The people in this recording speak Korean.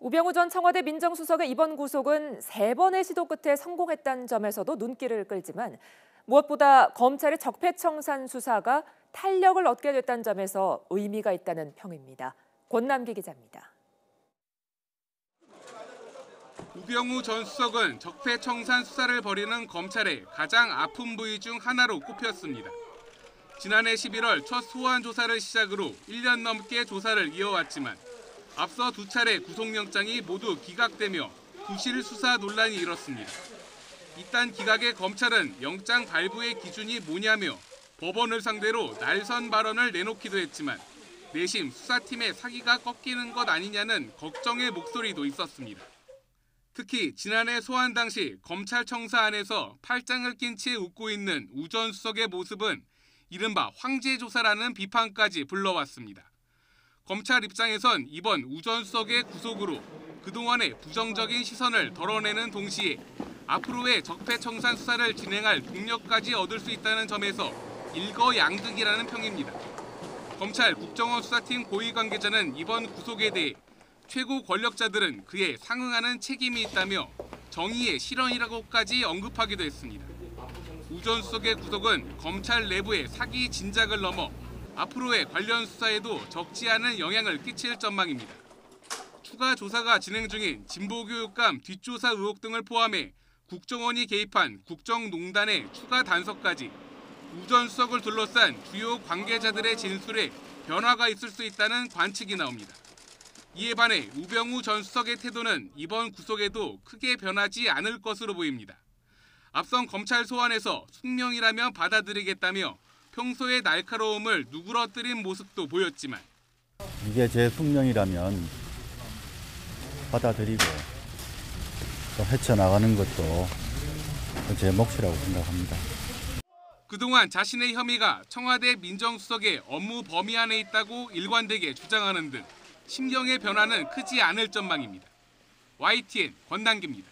우병우 전 청와대 민정수석의 이번 구속은 3번의 시도 끝에 성공했다는 점에서도 눈길을 끌지만 무엇보다 검찰의 적폐청산 수사가 탄력을 얻게 됐다는 점에서 의미가 있다는 평입니다. 권남기 기자입니다. 우병우 전 수석은 적폐청산 수사를 벌이는 검찰의 가장 아픈 부위 중 하나로 꼽혔습니다. 지난해 11월 첫 소환 조사를 시작으로 1년 넘게 조사를 이어왔지만 앞서 2차례 구속영장이 모두 기각되며 부실 수사 논란이 일었습니다. 이딴 기각에 검찰은 영장 발부의 기준이 뭐냐며 법원을 상대로 날선 발언을 내놓기도 했지만 내심 수사팀의 사기가 꺾이는 것 아니냐는 걱정의 목소리도 있었습니다. 특히 지난해 소환 당시 검찰 청사 안에서 팔짱을 낀 채 웃고 있는 우 전 수석의 모습은 이른바 황제조사라는 비판까지 불러왔습니다. 검찰 입장에선 이번 우 전 수석의 구속으로 그동안의 부정적인 시선을 덜어내는 동시에 앞으로의 적폐청산 수사를 진행할 동력까지 얻을 수 있다는 점에서 일거양득이라는 평입니다. 검찰 국정원 수사팀 고위 관계자는 이번 구속에 대해 최고 권력자들은 그에 상응하는 책임이 있다며 정의의 실현이라고까지 언급하기도 했습니다. 우 전 수석의 구속은 검찰 내부의 사기 진작을 넘어 앞으로의 관련 수사에도 적지 않은 영향을 끼칠 전망입니다. 추가 조사가 진행 중인 진보교육감 뒷조사 의혹 등을 포함해 국정원이 개입한 국정농단의 추가 단서까지 우 전 수석을 둘러싼 주요 관계자들의 진술에 변화가 있을 수 있다는 관측이 나옵니다. 이에 반해 우병우 전 수석의 태도는 이번 구속에도 크게 변하지 않을 것으로 보입니다. 앞선 검찰 소환에서 숙명이라며 받아들이겠다며 평소의 날카로움을 누그러뜨린 모습도 보였지만 이게 제 숙명이라면 받아들이고 또 헤쳐나가는 것도 제 몫이라고 생각합니다. 그동안 자신의 혐의가 청와대 민정수석의 업무 범위 안에 있다고 일관되게 주장하는 등 심경의 변화는 크지 않을 전망입니다. YTN 권남기입니다.